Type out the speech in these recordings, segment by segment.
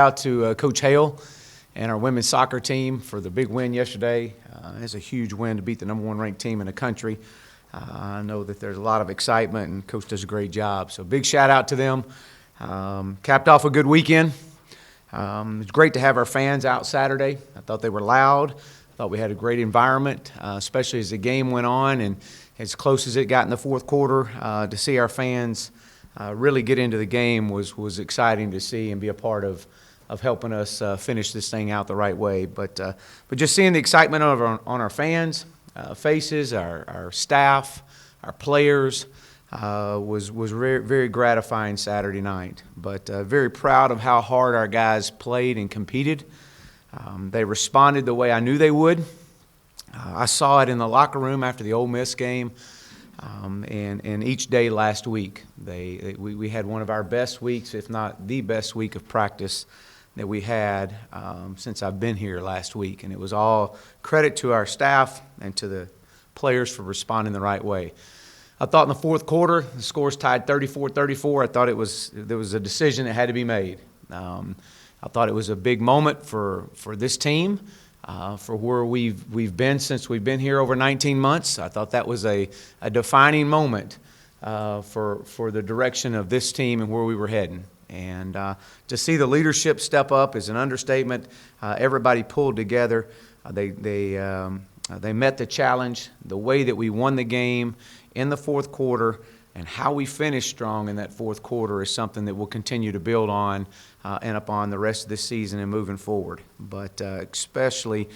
Out to Coach Hale and our women's soccer team for the big win yesterday. It's a huge win to beat the #1 ranked team in the country. I know that there's a lot of excitement, and Coach does a great job. So big shout out to them. Capped off a good weekend. It's great to have our fans out Saturday. I thought they were loud. I thought we had a great environment, especially as the game went on and as close as it got in the fourth quarter. To see our fans really get into the game was exciting to see and be a part of helping us finish this thing out the right way. But just seeing the excitement on our fans' faces, our staff, our players, was very, very gratifying Saturday night. But very proud of how hard our guys played and competed. They responded the way I knew they would. I saw it in the locker room after the Ole Miss game, and each day last week. We had one of our best weeks, if not the best week of practice that we had since I've been here last week. And it was all credit to our staff and to the players for responding the right way. I thought in the fourth quarter, the scores tied 34-34. I thought there was a decision that had to be made. I thought it was a big moment for this team, for where we've been since we've been here over 19 months. I thought that was a defining moment for the direction of this team and where we were heading. And to see the leadership step up is an understatement. Everybody pulled together. They met the challenge. The way that we won the game in the fourth quarter and how we finished strong in that fourth quarter is something that we'll continue to build on and upon the rest of this season and moving forward. But especially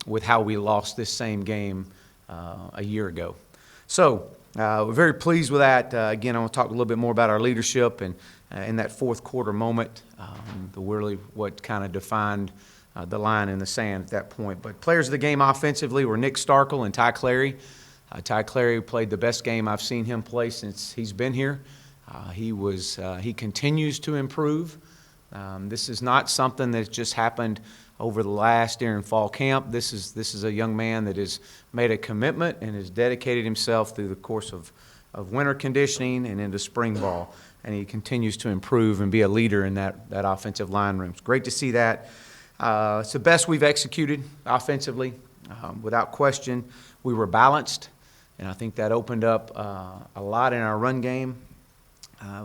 with how we lost this same game a year ago. So we're very pleased with that. Again, I want to talk a little bit more about our leadership and in that fourth quarter moment, really what kind of defined the line in the sand at that point. But players of the game offensively were Nick Starkel and Ty Clary. Ty Clary played the best game I've seen him play since he's been here. He continues to improve. This is not something that just happened over the last year in fall camp. This is a young man that has made a commitment and has dedicated himself through the course of winter conditioning and into spring ball. And he continues to improve and be a leader in that offensive line room. It's great to see that. It's the best we've executed offensively. Without question, we were balanced, and I think that opened up a lot in our run game.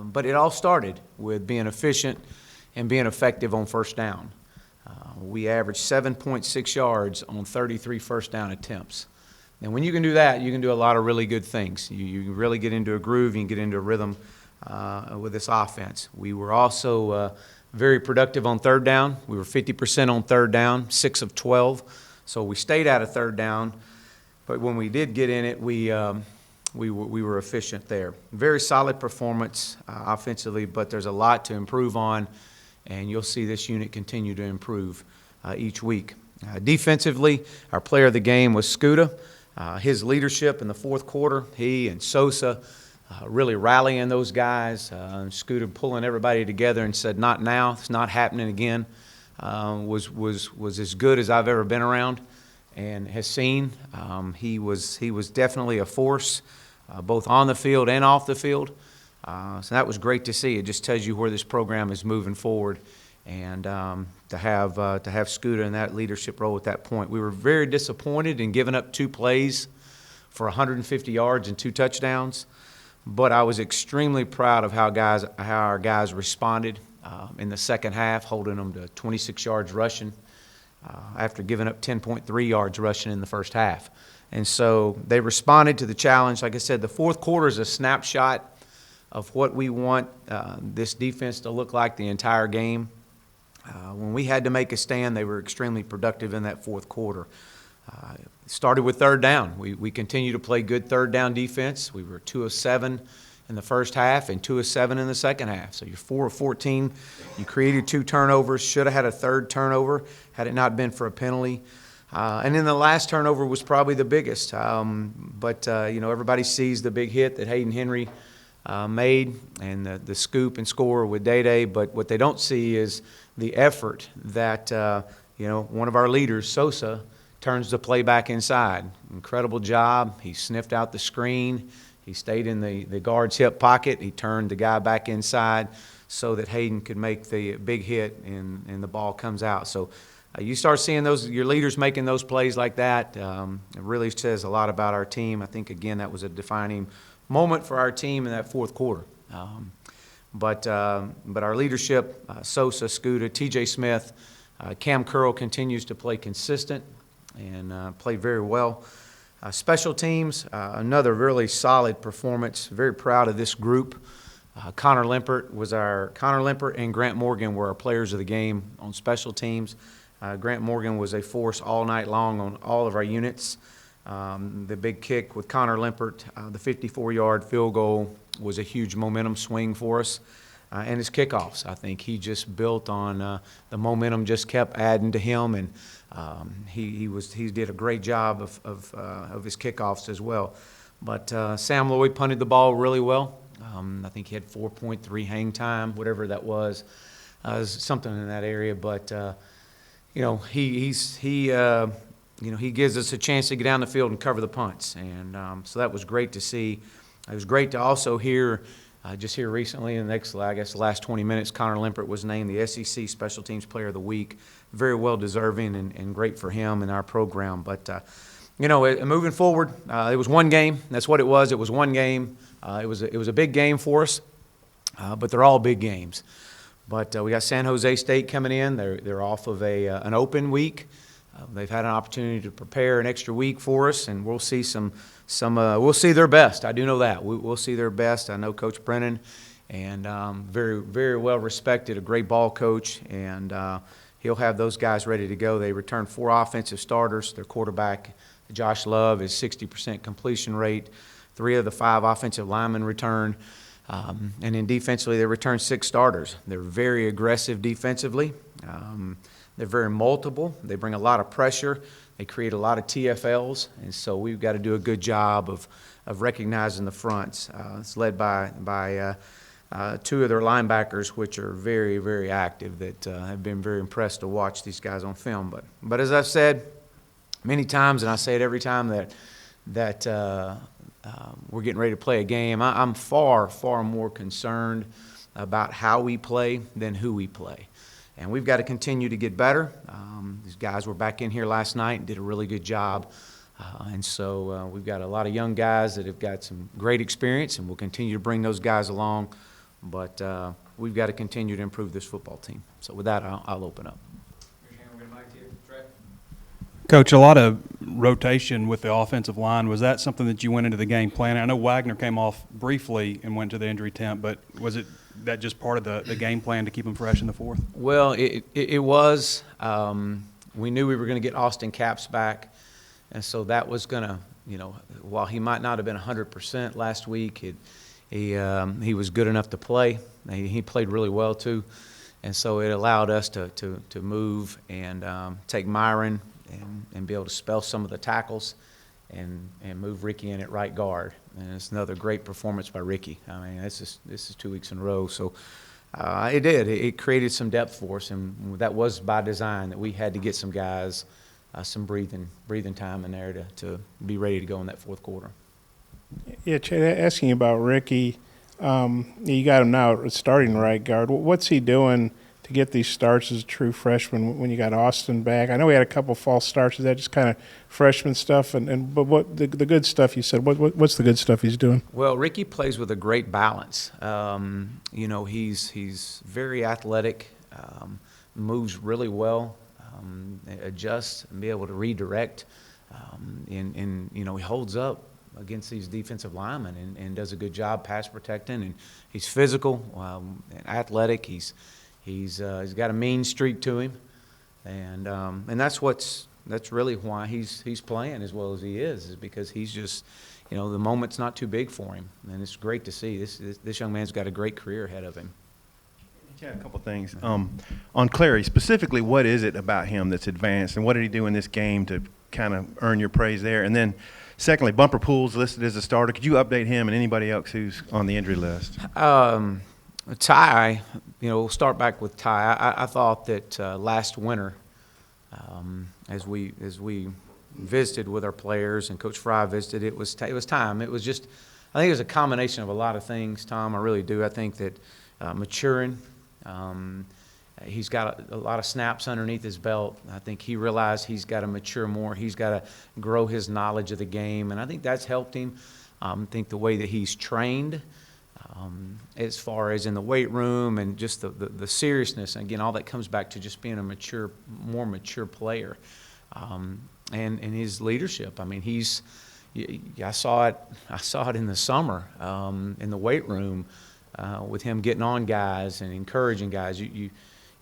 But it all started with being efficient and being effective on first down. We averaged 7.6 yards on 33 first down attempts. And when you can do that, you can do a lot of really good things. You can really get into a groove, you can get into a rhythm with this offense. We were also very productive on third down. We were 50% on third down, 6 of 12. So we stayed out of third down, but when we did get in it, we were efficient there. Very solid performance offensively, but there's a lot to improve on, and you'll see this unit continue to improve each week. Defensively, our player of the game was Scooter. His leadership in the fourth quarter, he and Sosa really rallying those guys. Scooter pulling everybody together and said, "Not now. It's not happening again." Was as good as I've ever been around and has seen. He was definitely a force, both on the field and off the field. So that was great to see. It just tells you where this program is moving forward, and to have Scooter in that leadership role at that point. We were very disappointed in giving up 2 plays for 150 yards and 2 touchdowns, but I was extremely proud of how our guys responded in the second half, holding them to 26 yards rushing after giving up 10.3 yards rushing in the first half. And so they responded to the challenge. Like I said, the fourth quarter is a snapshot of what we want this defense to look like the entire game. When we had to make a stand, they were extremely productive in that fourth quarter. Started with third down. We continue to play good third down defense. We were 2 of 7 in the first half and 2 of 7 in the second half. So you're 4 of 14. You created 2 turnovers. Should have had a third turnover had it not been for a penalty. And then the last turnover was probably the biggest. But everybody sees the big hit that Hayden Henry made and the scoop and score with Day-Day. But what they don't see is the effort that one of our leaders, Sosa, turns the play back inside. Incredible job. He sniffed out the screen. He stayed in the guard's hip pocket. He turned the guy back inside so that Hayden could make the big hit and the ball comes out. So you start seeing your leaders making those plays like that. It really says a lot about our team. I think, again, that was a defining moment for our team in that fourth quarter. But our leadership, Sosa, Scooter, T.J. Smith, Cam Curl continues to play consistent and play very well. Special teams, another really solid performance. Very proud of this group. Connor Limpert and Grant Morgan were our players of the game on special teams. Grant Morgan was a force all night long on all of our units. The big kick with Connor Limpert, the 54-yard field goal was a huge momentum swing for us. And his kickoffs, I think he just built on the momentum, just kept adding to him, and he did a great job of his kickoffs as well. But Sam Lloyd punted the ball really well. I think he had 4.3 hang time, whatever that was something in that area. But he gives us a chance to get down the field and cover the punts, and so that was great to see. It was great to also hear. Just here recently, in the last 20 minutes, Connor Limpert was named the SEC Special Teams Player of the Week. Very well deserving and great for him and our program. But, moving forward, it was one game. That's what it was. It was one game. It was a big game for us, but they're all big games. But we got San Jose State coming in. They're off of an open week. They've had an opportunity to prepare an extra week for us, and we'll see we'll see their best. I do know that. We'll see their best. I know Coach Brennan, and very, very well respected, a great ball coach, and he'll have those guys ready to go. They returned 4 offensive starters. Their quarterback, Josh Love, is 60% completion rate. 3 of the 5 offensive linemen returned. And then defensively, they returned 6 starters. They're very aggressive defensively. They're very multiple. They bring a lot of pressure. They create a lot of TFLs, and so we've got to do a good job of recognizing the fronts. It's led by 2 of their linebackers, which are very, very active, that have been very impressed to watch these guys on film. But as I've said many times, and I say it every time that we're getting ready to play a game, I'm far, far more concerned about how we play than who we play. And we've got to continue to get better. These guys were back in here last night and did a really good job. And so we've got a lot of young guys that have got some great experience, and we'll continue to bring those guys along. But we've got to continue to improve this football team. So with that, I'll open up. Coach, a lot of rotation with the offensive line. Was that something that you went into the game planning? I know Wagner came off briefly and went to the injury tent, but was it that just part of the game plan to keep him fresh in the fourth? Well, it was. We knew we were going to get Austin Capps back, and so that was going to, while he might not have been 100% last week, he was good enough to play. He played really well too, and so it allowed us to move and take Myron and be able to spell some of the tackles and move Ricky in at right guard. And it's another great performance by Ricky. I mean, this is 2 weeks in a row. So it created some depth for us, and that was by design, that we had to get some guys some breathing time in there to be ready to go in that fourth quarter. Yeah, Chad, asking about Ricky, you got him now starting right guard. What's he doing to get these starts as a true freshman when you got Austin back? I know he had a couple false starts. Is that just kind of freshman stuff? But what the good stuff you said, what's the good stuff he's doing? Well, Ricky plays with a great balance. He's very athletic, moves really well, adjusts and be able to redirect. And he holds up against these defensive linemen and does a good job pass protecting. And he's physical, and athletic. He's got a mean streak to him, and that's really why he's playing as well as he is because he's just, the moment's not too big for him, and it's great to see. This young man's got a great career ahead of him. Yeah, a couple of things. On Clary, specifically, what is it about him that's advanced, and what did he do in this game to kind of earn your praise there? And then, secondly, Bumper Pools listed as a starter. Could you update him and anybody else who's on the injury list? Ty, we'll start back with Ty. I thought that last winter, as we visited with our players and Coach Fry visited, it was time. It was just I think it's a combination of a lot of things, Tom. I really do. I think that maturing. He's got a lot of snaps underneath his belt. I think he realized he's got to mature more. He's got to grow his knowledge of the game, and I think that's helped him. I think the way that he's trained, as far as in the weight room and just the seriousness, and again, all that comes back to just being a more mature player, and his leadership. I mean, I saw it in the summer in the weight room with him getting on guys and encouraging guys. You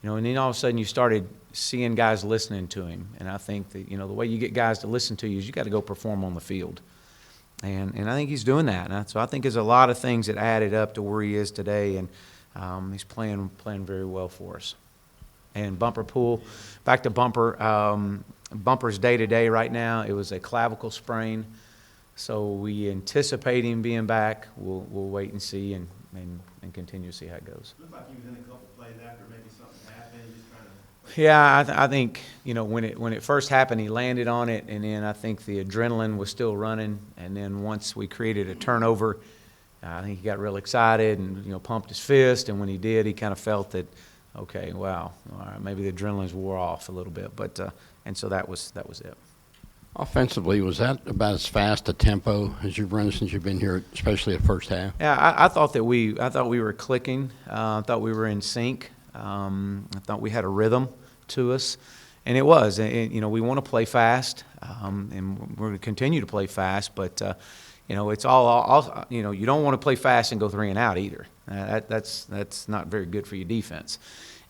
know, and then all of a sudden you started seeing guys listening to him. And I think that, the way you get guys to listen to you is you got to go perform on the field. And I think he's doing that. And so I think there's a lot of things that added up to where he is today, and he's playing very well for us. And Bumper Pool, back to Bumper. Bumper's day-to-day right now. It was a clavicle sprain. So we anticipate him being back. We'll wait and see and continue to see how it goes. Looked like he was in a couple plays after maybe something happened, just trying to. Yeah, I think when it first happened, he landed on it, and then I think the adrenaline was still running. And then once we created a turnover, I think he got real excited and pumped his fist. And when he did, he kind of felt that, okay, wow, all right, maybe the adrenaline's wore off a little bit. But and so that was it. Offensively, was that about as fast a tempo as you've run since you've been here, especially the first half? Yeah, I thought we were clicking. I thought we were in sync. I thought we had a rhythm to us, and it was. We want to play fast, and we're going to continue to play fast. But it's all. You don't want to play fast and go 3 and out either. That's not very good for your defense.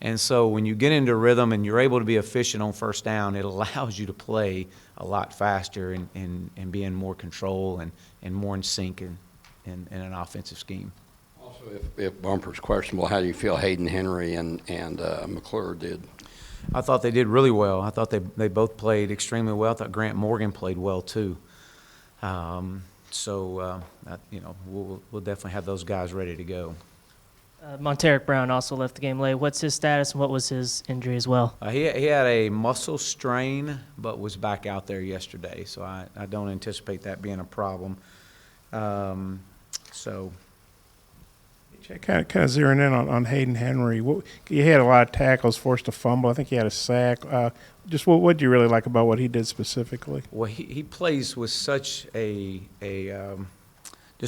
And so when you get into rhythm and you're able to be efficient on first down, it allows you to play a lot faster and be in more control and more in sync in an offensive scheme. Also, if Bumper's questionable, how do you feel Hayden Henry and McClure did? I thought they did really well. I thought they both played extremely well. I thought Grant Morgan played well too. We'll definitely have those guys ready to go. Monteric Brown also left the game late. What's his status and what was his injury as well? He had a muscle strain, but was back out there yesterday, so I don't anticipate that being a problem. Kind of zeroing in on Hayden Henry. He had a lot of tackles, forced a fumble. I think he had a sack. Just what do you really like about what he did specifically? Well, he plays with such just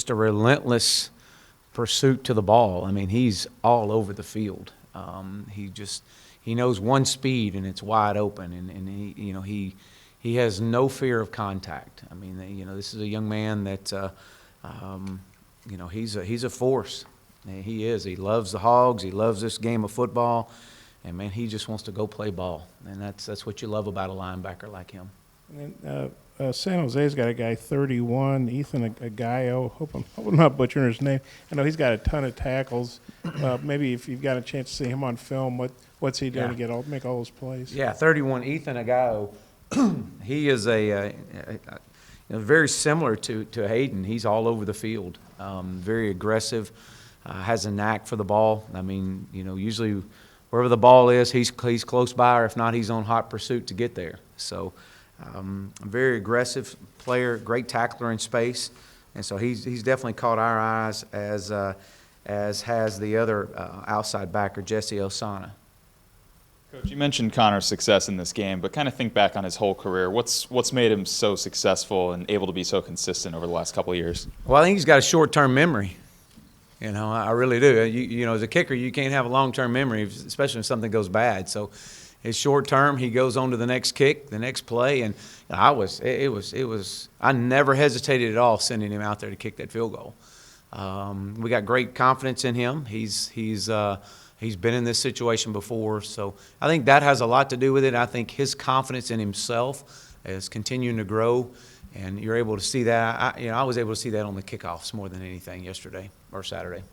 a relentless pursuit to the ball. I mean, he's all over the field. He knows one speed and it's wide open, and he has no fear of contact. I mean, this is a young man that he's a force. He is. He loves the Hogs. He loves this game of football, and man, he just wants to go play ball, and that's what you love about a linebacker like him. And then San Jose's got a guy 31, Ethan Agayo. Hope I'm not butchering his name. I know he's got a ton of tackles. Maybe if you've got a chance to see him on film, what's he doing to make all those plays? Yeah, 31, Ethan Agayo. He is very similar to Hayden. He's all over the field. Very aggressive. Has a knack for the ball. I mean, usually wherever the ball is, he's close by, or if not, he's on hot pursuit to get there. So, a very aggressive player, great tackler in space, and so he's definitely caught our eyes as has the other outside backer, Jesse Osana. Coach, you mentioned Connor's success in this game, but kind of think back on his whole career. What's made him so successful and able to be so consistent over the last couple of years? Well, I think he's got a short-term memory. I really do. As a kicker, you can't have a long-term memory, especially if something goes bad. So his short-term, he goes on to the next kick, the next play, and I never hesitated at all sending him out there to kick that field goal. We got great confidence in him. He's been in this situation before, so I think that has a lot to do with it. I think his confidence in himself is continuing to grow, and you're able to see that. I was able to see that on the kickoffs more than anything yesterday or Saturday.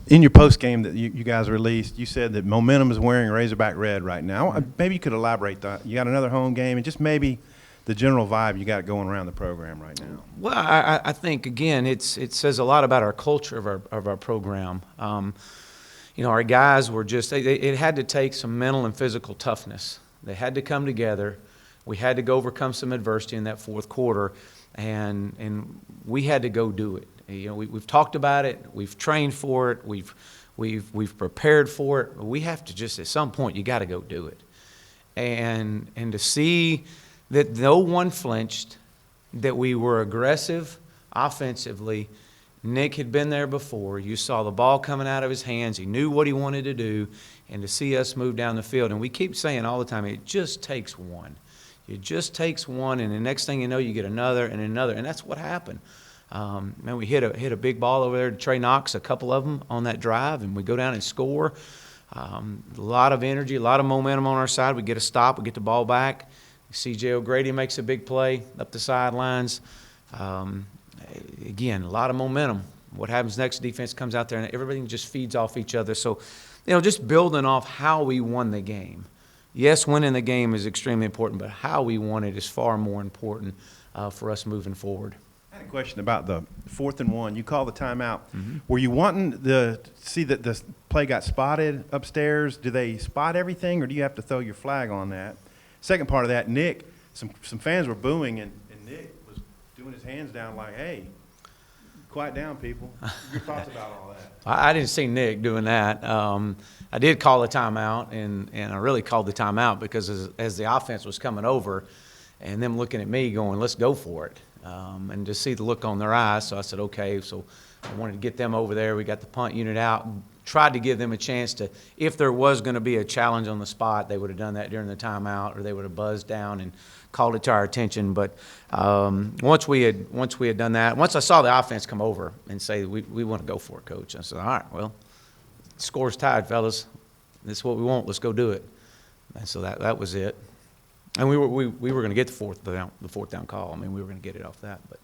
In your post game that you guys released, you said that momentum is wearing Razorback red right now. Maybe you could elaborate that. You got another home game, and just maybe the general vibe you got going around the program right now. Well, I think again, it says a lot about our culture of our program. Our guys were just it had to take some mental and physical toughness. They had to come together. We had to go overcome some adversity in that fourth quarter, and we had to go do it. We've talked about it, we've trained for it, we've prepared for it. We have to just, at some point, you got to go do it. And to see that no one flinched, that we were aggressive offensively. Nick had been there before. You saw the ball coming out of his hands. He knew what he wanted to do. And to see us move down the field, and we keep saying all the time, it just takes one. It just takes one, and the next thing you know, you get another and another, and that's what happened. Man, we hit a big ball over there to Trey Knox, a couple of them on that drive, and we go down and score. A lot of energy, a lot of momentum on our side. We get a stop, we get the ball back. C.J. O'Grady makes a big play up the sidelines. Again, a lot of momentum. What happens next, defense comes out there, and everything just feeds off each other. So, just building off how we won the game. Yes, winning the game is extremely important, but how we won it is far more important for us moving forward. I had a question about the 4th and 1. You called the timeout. Were you wanting to see that the play got spotted upstairs? Do they spot everything, or do you have to throw your flag on that? Second part of that, Nick, some fans were booing, and Nick was doing his hands down like, hey, quiet down, people. Your thoughts about all that? I didn't see Nick doing that. I did call a timeout, and I really called the timeout because as the offense was coming over and them looking at me going, let's go for it, and just see the look on their eyes. So I said, okay. So I wanted to get them over there. We got the punt unit out, tried to give them a chance to, if there was going to be a challenge on the spot, they would have done that during the timeout, or they would have buzzed down and called it to our attention. But once we had done that, once I saw the offense come over and say, we want to go for it, Coach, I said, all right, well, the score's tied, fellas. This is what we want. Let's go do it. And so that was it. And we were going to get the fourth down call. I mean, we were going to get it off that. But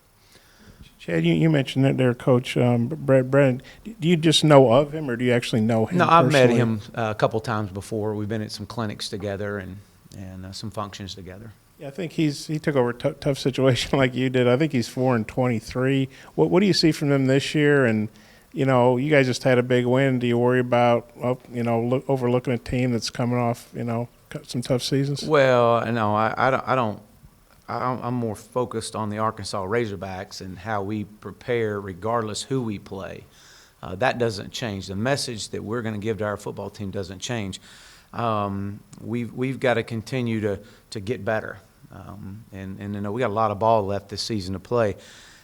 Chad, you mentioned that there, Coach Brad. Do you just know of him, or do you actually know him? no, I've met personally? him a couple times before. We've been at some clinics together and some functions together. Yeah, I think he took over a tough situation like you did. I think he's 4-23. What do you see from them this year? And you guys just had a big win. Do you worry about overlooking a team that's coming off some tough seasons? Well, no, I don't. I'm more focused on the Arkansas Razorbacks and how we prepare regardless who we play. That doesn't change. The message that we're going to give to our football team doesn't change. We've got to continue to get better. And we got a lot of ball left this season to play.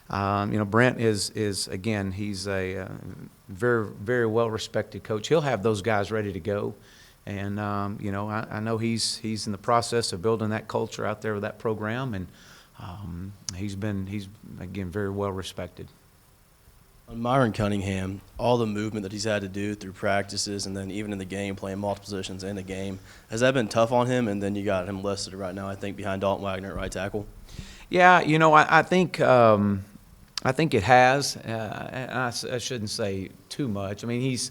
Brent is again, he's a very, very well-respected coach. He'll have those guys ready to go. And, I know he's in the process of building that culture out there with that program, and he's again, very well respected. On Myron Cunningham, all the movement that he's had to do through practices and then even in the game, playing multiple positions in the game, has that been tough on him? And then you got him listed right now, I think, behind Dalton Wagner at right tackle. Yeah, I think it has. I shouldn't say too much. I mean, he's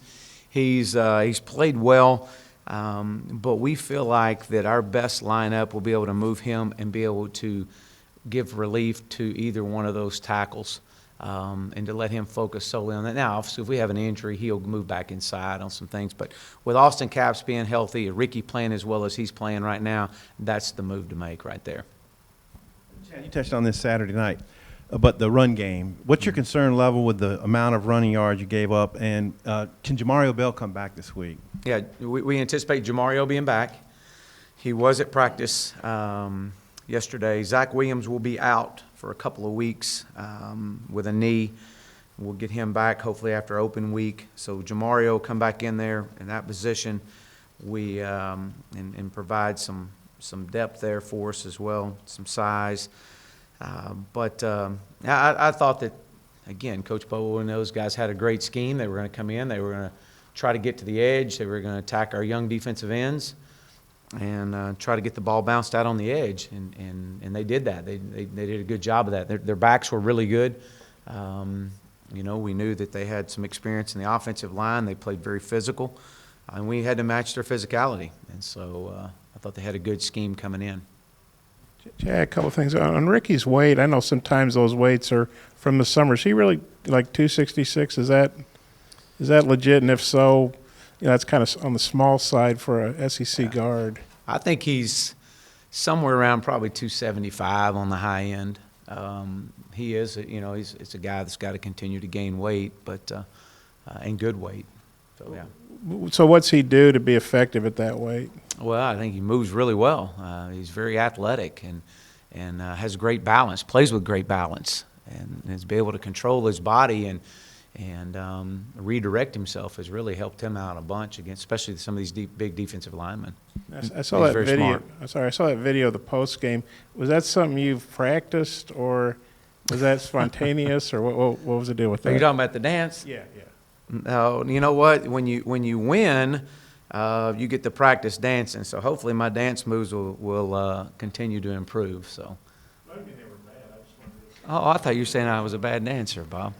played well. But we feel like that our best lineup will be able to move him and be able to give relief to either one of those tackles, and to let him focus solely on that. Now, obviously, if we have an injury, he'll move back inside on some things. But with Austin Capps being healthy, Ricky playing as well as he's playing right now, that's the move to make right there. Chad, you touched on this Saturday night, but the run game. What's your concern level with the amount of running yards you gave up? And can Jamario Bell come back this week? Yeah, we anticipate Jamario being back. He was at practice yesterday. Zach Williams will be out for a couple of weeks with a knee. We'll get him back hopefully after open week. So Jamario will come back in there in that position. We and provide some depth there for us as well, some size. But I thought that, again, Coach Bowen and those guys had a great scheme. They were going to come in. They were going to try to get to the edge. They were going to attack our young defensive ends and try to get the ball bounced out on the edge. And they did that. They did a good job of that. Their backs were really good. We knew that they had some experience in the offensive line. They played very physical. And we had to match their physicality. And so I thought they had a good scheme coming in. Yeah, a couple of things. On Ricky's weight, I know sometimes those weights are from the summer. Is he really like 266? Is that legit? And if so, that's kind of on the small side for a SEC guard. I think he's somewhere around probably 275 on the high end. He is, it's a guy that's got to continue to gain weight, but and good weight. So yeah. So what's he do to be effective at that weight? Well, I think he moves really well. He's very athletic and has great balance, plays with great balance, and has been able to control his body and redirect himself has really helped him out a bunch against, especially some of these big defensive linemen. I saw He's that very video. smart. I'm sorry, I saw that video of the post game. Was that something you've practiced, or was that spontaneous, or what was the deal with Are that? you talking about the dance? Yeah. No, you know what? When you win, you get to practice dancing. So hopefully my dance moves will continue to improve. So. Oh, I thought you were saying I was a bad dancer, Bob.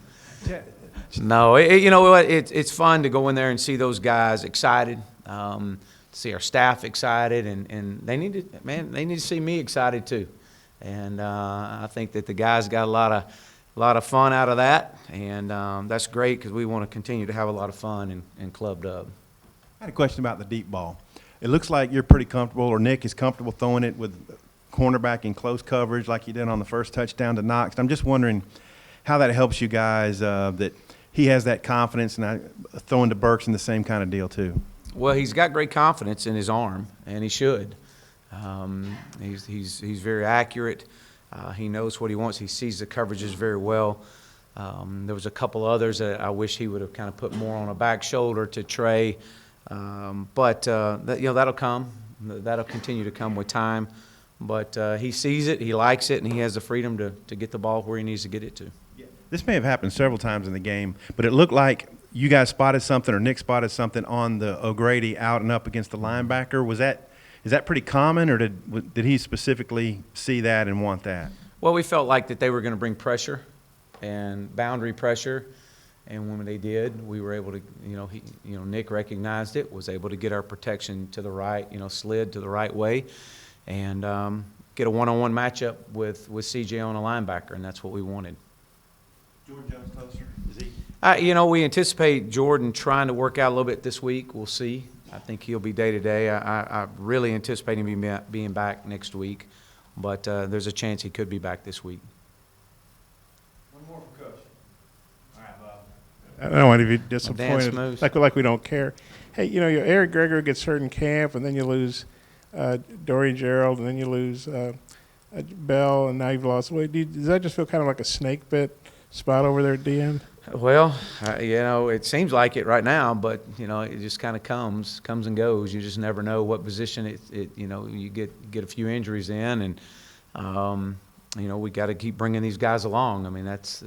No, you know what? It's fun to go in there and see those guys excited, see our staff excited, and they need to see me excited too. And I think that the guys got a lot of fun out of that, and that's great because we want to continue to have a lot of fun in Club Dub. I had a question about the deep ball. It looks like you're pretty comfortable, or Nick is comfortable throwing it with cornerback in close coverage like you did on the first touchdown to Knox. I'm just wondering how that helps you guys, that he has that confidence, and throwing to Burks in the same kind of deal too. Well, he's got great confidence in his arm, and he should. He's very accurate. He knows what he wants. He sees the coverages very well. There was a couple others that I wish he would have kind of put more on a back shoulder to Trey, but that'll come. That'll continue to come with time. But he sees it, he likes it, and he has the freedom to get the ball where he needs to get it to. This may have happened several times in the game, but it looked like you guys spotted something, or Nick spotted something on the O'Grady out and up against the linebacker. Is that pretty common, or did he specifically see that and want that? Well, we felt like that they were going to bring pressure and boundary pressure, and when they did, we were able to, Nick recognized it, was able to get our protection to the right, slid to the right way, and get a one-on-one matchup with CJ on a linebacker, and that's what we wanted. Jordan Jones closer? Is he? We anticipate Jordan trying to work out a little bit this week. We'll see. I think he'll be day-to-day. I really anticipate him being back next week, but there's a chance he could be back this week. One more for Coach. All right, Bob. I don't want to be dance disappointed, moves. like we don't care. Hey, Eric Gregory gets hurt in camp, and then you lose Dorian Gerald, and then you lose Bell, and now you've lost. Does that just feel kind of like a snake bit spot over there at DN? Well, it seems like it right now, but it just kind of comes and goes. You just never know what position you get a few injuries in, and we got to keep bringing these guys along. I mean, that's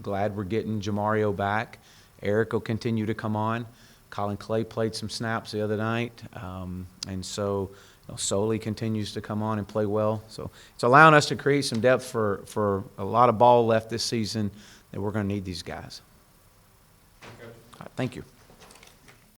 glad we're getting Jamario back. Eric will continue to come on. Colin Clay played some snaps the other night, and so Soley continues to come on and play well. So it's allowing us to create some depth for a lot of ball left this season that we're going to need these guys. All right, thank you.